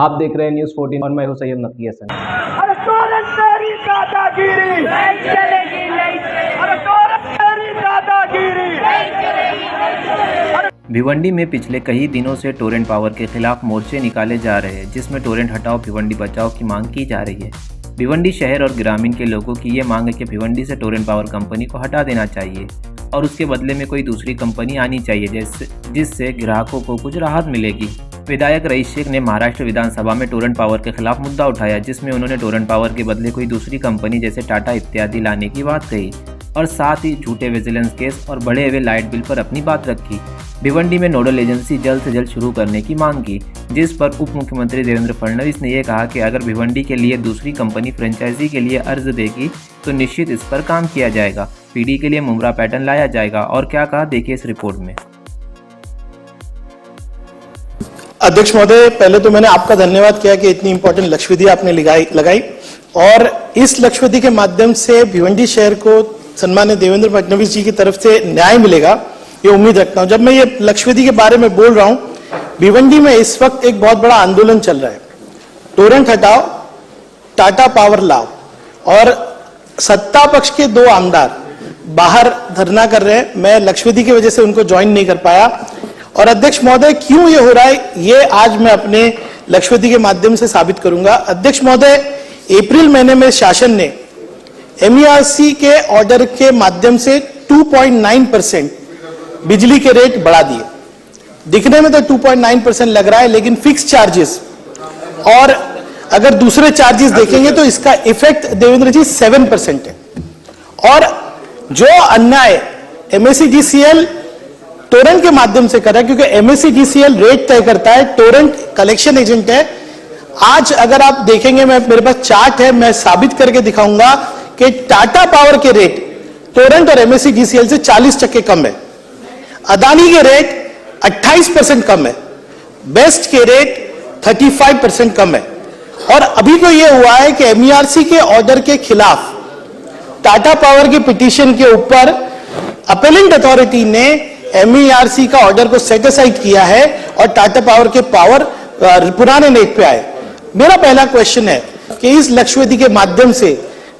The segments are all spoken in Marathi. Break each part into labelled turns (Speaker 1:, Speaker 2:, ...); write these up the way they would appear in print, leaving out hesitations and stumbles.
Speaker 1: आप देख रहे हैं न्यूज़ 14 और मैं हूं सैयद नकी हसन।
Speaker 2: अरे टोरेंट तेरी दादागिरी नहीं चलेगी, नहीं चलेगी। अरे टोरेंट तेरी दादागिरी नहीं चलेगी।
Speaker 3: भिवंडी में पिछले कई दिनों से टोरेंट पावर के खिलाफ मोर्चे निकाले जा रहे हैं, जिसमें टोरेंट हटाओ भिवंडी बचाओ की मांग की जा रही है। भिवंडी शहर और ग्रामीण के लोगों की ये मांग है कि भिवंडी से टोरेंट पावर कंपनी को हटा देना चाहिए और उसके बदले में कोई दूसरी कंपनी आनी चाहिए जिससे ग्राहकों को कुछ राहत मिलेगी। विधायक रईस शेख ने महाराष्ट्र विधानसभा में टोरेंट पावर के खिलाफ मुद्दा उठाया, जिसमें उन्होंने टोरेंट पावर के बदले कोई दूसरी कंपनी जैसे टाटा इत्यादि लाने की बात कही और साथ ही झूठे विजिलेंस केस और बढ़े हुए लाइट बिल पर अपनी बात रखी। भिवंडी में नोडल एजेंसी जल्द से जल्द शुरू करने की मांग की, जिस पर उप मुख्यमंत्री देवेंद्र फडणवीस ने यह कहा कि अगर भिवंडी के लिए दूसरी कंपनी फ्रेंचाइजी के लिए अर्ज देगी तो निश्चित इस पर काम किया जाएगा। पीडी के लिए मुमरा पैटर्न लाया जाएगा। और क्या कहा, देखिए इस रिपोर्ट में।
Speaker 4: अध्यक्ष महोदय, पहले तो मैंने आपका धन्यवाद किया कि इतनी इंपॉर्टेंट लक्ष्यविधि आपने लगाई और इस लक्ष्यविधि के माध्यम से भिवंडी शहर को सम्मानित देवेंद्र फडणवीस जी की तरफ से न्याय मिलेगा, ये उम्मीद रखता हूं। जब मैं ये लक्ष्यविधि के बारे में बोल रहा हूं, भिवंडी में इस वक्त एक बहुत बड़ा आंदोलन चल रहा है। टोरेंट हटाओ, टाटा पावर लाओ, और सत्ता पक्ष के दो आमदार बाहर धरना कर रहे हैं। मैं लक्ष्यविधि की वजह से उनको ज्वाइन नहीं कर पाया। और अध्यक्ष महोदय, क्यों ये हो रहा है, ये आज मैं अपने लक्ष्यविधि के माध्यम से साबित करूंगा। अध्यक्ष महोदय, अप्रैल महीने में शासन ने MERC के ऑर्डर के माध्यम से 2.9% बिजली के रेट बढ़ा दिए। दिखने में तो 2.9% लग रहा है, लेकिन फिक्स चार्जेस और अगर दूसरे चार्जेस देखेंगे तो इसका इफेक्ट देवेंद्र जी 7% है। और जो अन्याय MSEDCL टोरेंट के माध्यम से कर रहा है, क्योंकि MSEDCL रेट तय करता है, टोरेंट कलेक्शन एजेंट है। आज अगर आप देखेंगे, मेरे पास चार्ट है, मैं साबित करके दिखाऊंगा कि टाटा पावर के रेट टोरेंट और MSEDCL से 40% कम है। अदानी के रेट 28% कम है, बेस्ट के रेट 35% कम है। और अभी तो यह हुआ है कि MERC के ऑर्डर के खिलाफ टाटा पावर की पिटीशन के ऊपर अपीलेंट अथॉरिटी ने MERC का ऑर्डर को सेट असाइड किया है और टाटा पावर के पावर पुराने रेट पे आए। मेरा पहला क्वेश्चन है कि इस लक्ष्यविधि के माध्यम से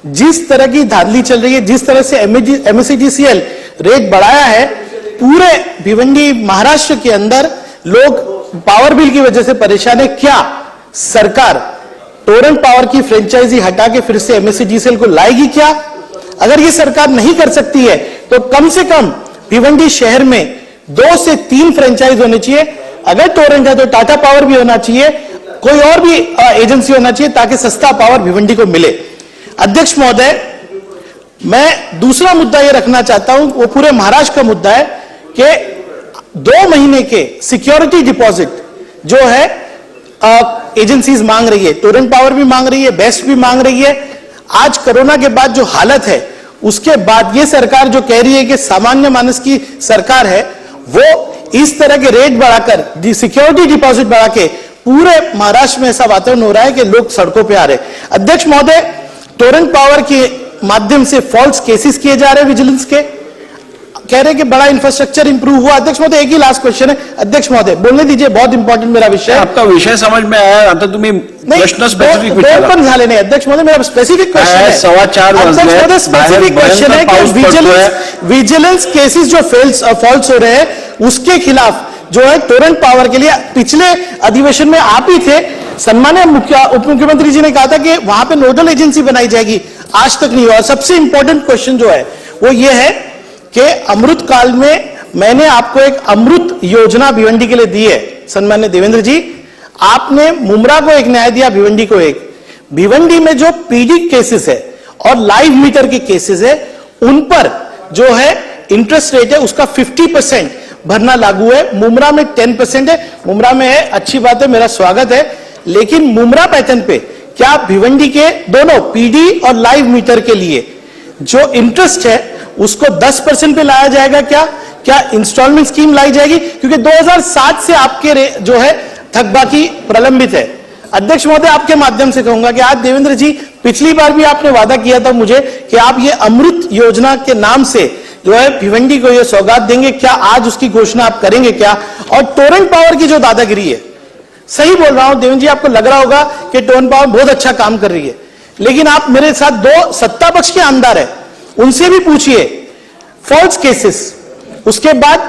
Speaker 4: जिस तरह की धांधली चल रही है, जिस तरह से MSEDCL रेट बढ़ाया है, पूरे भिवंडी महाराष्ट्र के अंदर लोग पावर बिल की वजह से परेशान है। क्या सरकार टोरेंट पावर की फ्रेंचाइजी हटा के फिर से MSEDCL को लाएगी क्या? अगर ये सरकार नहीं कर सकती है तो कम से कम भिवंडी शहर में 2 से 3 फ्रेंचाइज होने चाहिए। अगर टोरेंट है तो टाटा पावर भी होना चाहिए, कोई और भी एजेंसी होना चाहिए, ताकि सस्ता पावर भिवंडी को मिले। अध्यक्ष महोदय, मैं दूसरा मुद्दा यह रखना चाहता हूं, वो पूरे महाराष्ट्र का मुद्दा है कि 2 महीने के सिक्योरिटी डिपॉजिट जो है एजेंसीज मांग रही है, टोरेंट पावर भी मांग रही है, बेस्ट भी मांग रही है। आज कोरोना के बाद जो हालत है, उसके बाद ये सरकार जो कह रही है कि सामान्य मानस की सरकार है, वो इस तरह के रेट बढ़ाकर सिक्योरिटी डिपॉजिट बढ़ा के पूरे महाराष्ट्र में ऐसा वातावरण हो रहा है कि लोग सड़कों पे आ रहे हैं। अध्यक्ष महोदय, टोरेंट पावर के माध्यम से फॉल्स केसेस किए जा रहे हैं विजिलेंस के, कह रहे हैं कि बड़ा इंफ्रास्ट्रक्चर इंप्रूव हुआ। अध्यक्ष महोदय, एक ही लास्ट क्वेश्चन है। अध्यक्ष महोदय, बोलने दीजिए, बहुत इंपॉर्टेंट मेरा विषय है।
Speaker 5: आपका विषय समझ में आया, आता तुम्ही प्रश्न स्पेसिफिक
Speaker 4: पण झाले नाही। अध्यक्ष महोदय, मेरा स्पेसिफिक क्वेश्चन है,
Speaker 5: 4:15 वाजले,
Speaker 4: स्पेसिफिक क्वेश्चन है कि विजिलेंस केसेस जो फॉल्स हो रहे हैं, उसके खिलाफ जो है टोरेंट पावर के लिए पिछले अधिवेशन में आप ही थे, सम्मान्य उप मुख्यमंत्री जी ने कहा था कि वहां पे नोडल एजेंसी बनाई जाएगी, आज तक नहीं हुआ। सबसे इंपॉर्टेंट क्वेश्चन जो है वो ये है कि अमृत काल में मैंने आपको एक अमृत योजना भिवंडी के लिए दी है। सम्मान्य देवेंद्र जी, आपने मुमरा को एक न्याय दिया, भिवंडी को एक। भिवंडी में जो PD केसेस है और लाइव मीटर के केसेस है, उन पर जो है इंटरेस्ट रेट है उसका 50% भरना लागू है। मुमरा में 10% है। मुमरा में है, अच्छी बात है, मेरा स्वागत है। लेकिन मुमरा पैटर्न पे क्या भिवंडी के दोनों PD और लाइव मीटर के लिए जो इंटरेस्ट है उसको 10% पे लाया जाएगा? क्या इंस्टॉलमेंट स्कीम लाई जाएगी? क्योंकि 2007 से आपके जो है थकबाकी प्रलंबित है। अध्यक्ष महोदय, आपके माध्यम से कहूंगा कि आज देवेंद्र जी, पिछली बार भी आपने वादा किया था मुझे कि आप ये अमृत योजना के नाम से जो है भिवंडी को ये सौगात देंगे, क्या आज उसकी घोषणा आप करेंगे क्या? और टोरेंट पावर की जो दादागिरी है, सही बोल रहा हूं देवेंद्र जी, आपको लग रहा होगा कि टोरंट पावर बहुत अच्छा काम कर रही है, लेकिन आप मेरे साथ 2 सत्ता पक्ष के आमदार है, उनसे भी पूछिए फॉल्स केसेस। उसके बाद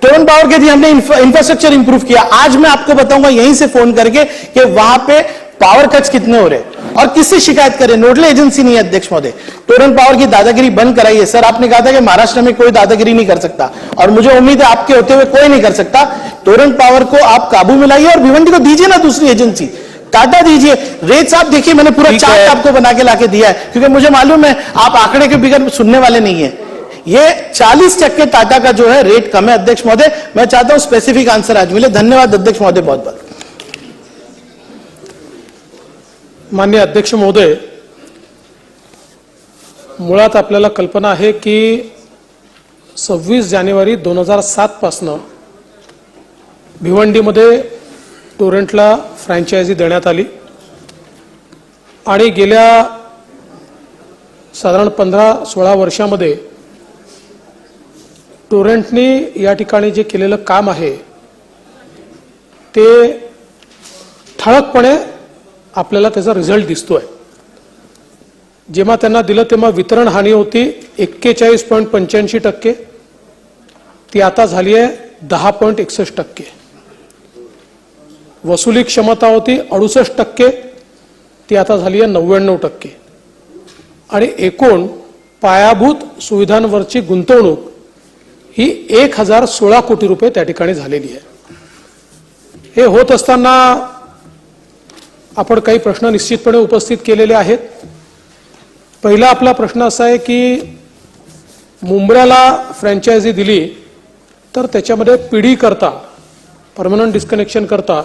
Speaker 4: टोरंट पावर के लिए हमने इंफ्रास्ट्रक्चर इंप्रूव किया। आज मैं आपको बताऊंगा यहीं से फोन करके कि वहां पे पावर कट्स कितने हो रहे हैं और किससे शिकायत करें। नोडल एजेंसी नहीं है अध्यक्ष महोदय, टोरंट पावर की दादागिरी बंद कराइए। सर आपने कहा था कि महाराष्ट्र में कोई दादागिरी नहीं कर सकता, और मुझे उम्मीद है आपके होते हुए कोई नहीं कर सकता। टोरंट पावर को आप काबू में लाइए और भिवंडी को दीजिए ना दूसरी एजेंसी, टाटा दीजिए। रेट्स आप देखिए, मैंने पूरा चार्ट आपको बना के लाके दिया है, क्योंकि मुझे मालूम है आप आंकड़े के बिगड़ सुनने वाले नहीं है। ये 40% टाटा का जो है रेट कम है अध्यक्ष महोदय। मैं चाहता हूं स्पेसिफिक आंसर आज मिले। धन्यवाद अध्यक्ष महोदय, बहुत बहुत।
Speaker 6: माननीय अध्यक्ष महोदय, मुळात आपल्याला कल्पना आहे की 26 जानेवारी 2007 पासून भिवंडीमध्ये टोरेंटला फ्रँचायझी देण्यात आली आणि गेल्या साधारण 15-16 वर्षामध्ये टोरेंटने या ठिकाणी जे केलेलं काम आहे ते ठळकपणे आपल्याला त्याचा रिझल्ट दिसतोय। जेव्हा त्यांना दिलं तेव्हा वितरण हानी होती 41.85%, ती आता झाली आहे 10.61%। वसुली क्षमता होती 68%, ती आता झाली आहे 99%। आणि एकूण पायाभूत सुविधांवरची गुंतवणूक ही 1016 कोटी रुपये त्या ठिकाणी झालेली आहे। हे होत असताना आपण काही प्रश्न निश्चितपणे उपस्थित केलेले आहेत। पहिला आपला प्रश्न असा आहे की मुंब्र्याला फ्रँचायझी दिली तर त्याच्यामध्ये पीडी करता, परमनंट डिस्कनेक्शन करता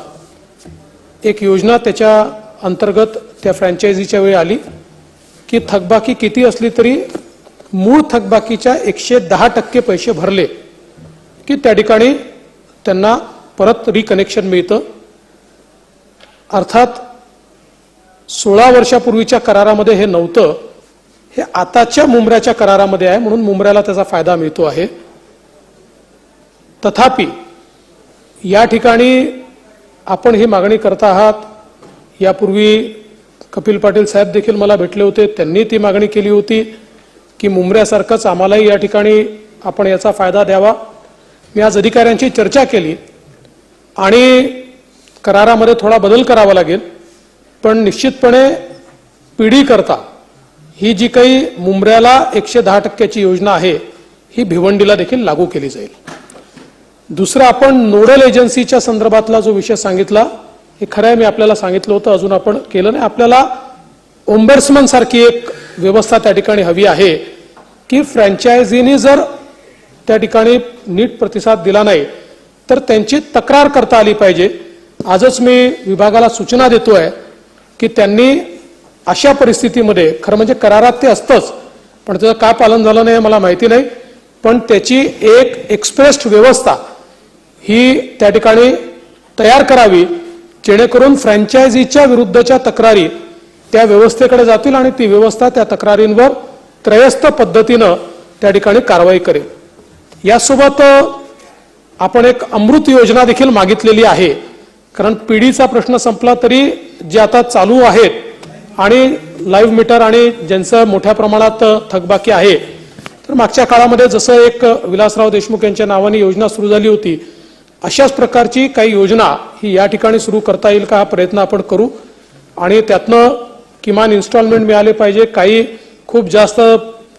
Speaker 6: एक योजना त्याच्या अंतर्गत त्या फ्रँचायझीच्या वेळी आली की थकबाकी किती असली तरी मूळ थकबाकीच्या 110% पैसे भरले की त्या ठिकाणी त्यांना परत रिकनेक्शन मिळतं। अर्थात 16 वर्षापूर्वीच्या करारामध्ये हे नव्हतं, हे आताच्या मुंब्र्याच्या करारामध्ये आहे, म्हणून मुंब्र्याला त्याचा फायदा मिळतो आहे। तथापि या ठिकाणी आपण ही मागणी करत आहात। यापूर्वी कपिल पाटील साहेब देखील मला भेटले होते, त्यांनी ती मागणी केली होती की मुंब्र्यासारखंच आम्हालाही या ठिकाणी आपण याचा फायदा द्यावा। मी आज अधिकाऱ्यांची चर्चा केली आणि करारामध्ये थोडा बदल करावा लागेल, पण निश्चितपणे पीडी करता ही जी काही मुंब्र्याला 110%ची योजना आहे ही भिवंडीला देखील लागू केली जाईल। दुसरा, आपण नोडल एजन्सीच्या संदर्भातला जो विषय सांगितला हे खरं आहे, मी आपल्याला सांगितलं होतं, अजून आपण केलं नाही। आपल्याला ओम्बर्समन सारखी एक व्यवस्था त्या ठिकाणी हवी आहे की फ्रँचायझीने जर त्या ठिकाणी नीट प्रतिसाद दिला नाही तर त्यांची तक्रार करता आली पाहिजे। आजच मी विभागाला सूचना देतोय की त्यांनी अशा परिस्थितीमध्ये, खरं म्हणजे करारात ते असतंच पण त्याचं का पालन झालं नाही मला माहिती नाही, पण त्याची एक एक्सप्रेस्ड व्यवस्था ही त्या ठिकाणी तयार करावी जेणेकरून फ्रँचायझीच्या विरुद्धच्या तक्रारी त्या व्यवस्थेकडे जातील आणि ती व्यवस्था त्या तक्रारींवर त्रयस्थ पद्धतीनं त्या ठिकाणी कारवाई करेल। यासोबत आपण एक अमृत योजना देखील मागितलेली आहे, कारण पीडीचा प्रश्न संपला तरी जे आता चालू आहेत आणि लाईव्ह मीटर आणि ज्यांचं मोठ्या प्रमाणात थकबाकी आहे, तर मागच्या काळामध्ये जसं एक विलासराव देशमुख यांच्या नावाने योजना सुरू झाली होती, अशाच प्रकारची काही योजना ही या ठिकाणी सुरू करता येईल का हा प्रयत्न आपण करू आणि त्यातनं किमान इन्स्टॉलमेंट मिळाले पाहिजे। काही खूप जास्त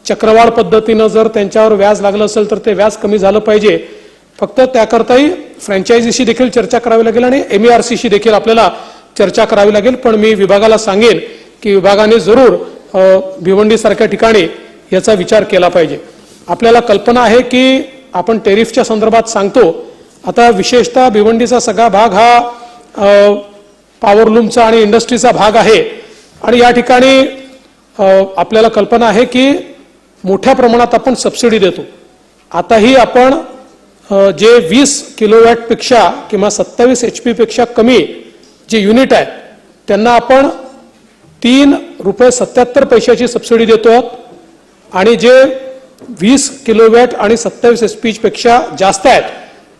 Speaker 6: चक्रवाढ पद्धतीनं जर त्यांच्यावर व्याज लागलं असेल तर ते व्याज कमी झालं पाहिजे। फक्त त्याकरताही फ्रँचायझीशी देखील चर्चा करावी लागेल आणि MERCशी देखील आपल्याला चर्चा करावी लागेल। पण मी विभागाला सांगेन की विभागाने जरूर भिवंडीसारख्या ठिकाणी याचा विचार केला पाहिजे। आपल्याला कल्पना आहे की आपण टेरिफच्या संदर्भात सांगतो, आता विशेषतः भिवंडीचा सगळा भाग हा पॉवरलूमचा आणि इंडस्ट्रीचा भाग आहे आणि या ठिकाणी आपल्याला कल्पना आहे की मोठ्या प्रमाणात आपण सबसिडी देतो। आताही आपण जे 20 किलोवॅट पेक्षा किंवा 27 HP पेक्षा कमी जे युनिट आहे त्यांना आपण 3 रुपये 77 पैशाची सबसिडी देतो आहोत आणि जे 20 किलोवॅट आणि 27 HP पेक्षा जास्त आहेत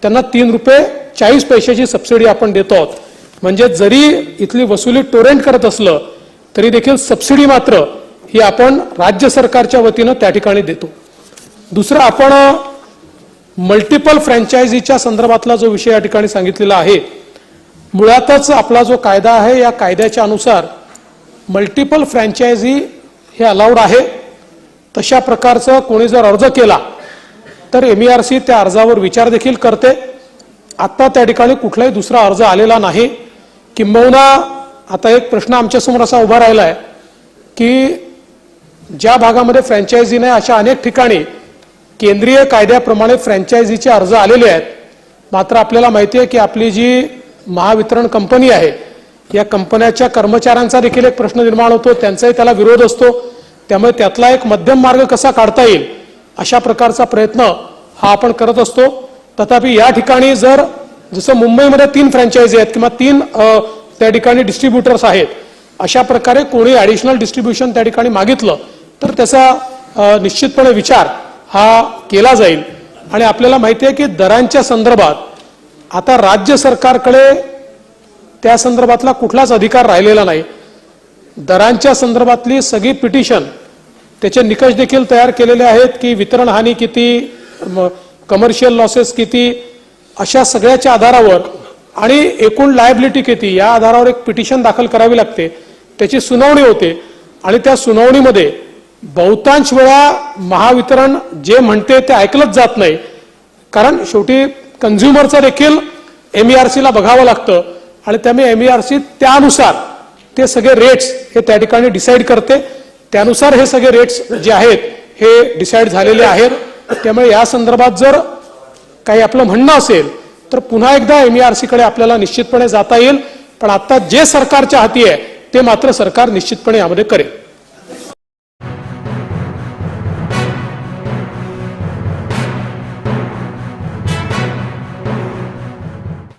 Speaker 6: त्यांना 3 रुपये 40 पैशाची सबसिडी आपण देतो आहोत। म्हणजे जरी इथली वसुली टोरेंट करत असलं तरी देखील सबसिडी मात्र ही आपण राज्य सरकारच्या वतीनं त्या ठिकाणी देतो. दुसरं, आपण मल्टिपल फ्रँचायझीच्या संदर्भातला जो विषय या ठिकाणी सांगितलेला आहे, मुळातच आपला जो कायदा आहे या कायद्याच्या अनुसार मल्टिपल फ्रँचायझी हे अलाउड आहे. तशा प्रकारचं कोणी जर अर्ज केला तर MERC त्या अर्जावर विचार देखील करते. आता त्या ठिकाणी कुठलाही दुसरा अर्ज आलेला नाही. किंबहुना आता एक प्रश्न आमच्यासमोर असा उभा राहिला आहे की ज्या भागामध्ये फ्रँचायझी नाही अशा अनेक ठिकाणी केंद्रीय कायद्याप्रमाणे फ्रँचायझीचे अर्ज आलेले आहेत. मात्र आपल्याला माहिती आहे की आपली जी महावितरण कंपनी आहे या कंपन्याच्या कर्मचाऱ्यांचा देखील एक प्रश्न निर्माण होतो, त्यांचाही त्याला विरोध असतो. त्यामुळे त्यातला एक मध्यम मार्ग कसा काढता येईल अशा प्रकारचा प्रयत्न हा आपण करत असतो. तथापि या ठिकाणी जर जसं मुंबईमध्ये 3 फ्रँचायझी आहेत किंवा 3 त्या ठिकाणी डिस्ट्रीब्युटर्स आहेत, अशा प्रकारे कोणी ॲडिशनल डिस्ट्रीब्युशन त्या ठिकाणी मागितलं तर त्याचा निश्चितपणे विचार हा केला जाईल. आणि आपल्याला माहिती आहे की दरांच्या संदर्भात आता राज्य सरकारकडे त्या संदर्भातला कुठलाच अधिकार राहिलेला नाही. दरांच्या संदर्भातली सगळी पिटिशन त्याचे निकष देखील तयार केलेले आहेत की वितरण हानी किती, कमर्शियल लॉसेस किती, अशा सगळ्याच्या आधारावर आणि एकूण लायबिलिटी किती या आधारावर एक पिटिशन दाखल करावी लागते. त्याची सुनावणी होते आणि त्या सुनावणीमध्ये बहुतांश वेळा महावितरण जे म्हणते ते ऐकलंच जात नाही. कारण शेवटी कन्झ्युमरचं देखील MERCला बघावं लागतं आणि त्यामुळे MERC त्यानुसार ते सगळे रेट्स हे त्या ठिकाणी डिसाईड करते. त्यानुसार हे सगळे रेट्स जे आहेत हे डिसाईड झालेले आहेत. त्यामुळे या संदर्भात जर काही आपलं म्हणणं असेल तर पुन्हा एकदा MERCकडे आपल्याला निश्चितपणे जाता येईल. पण आता जे सरकारच्या हाती आहे ते मात्र सरकार निश्चितपणे यामध्ये करेल.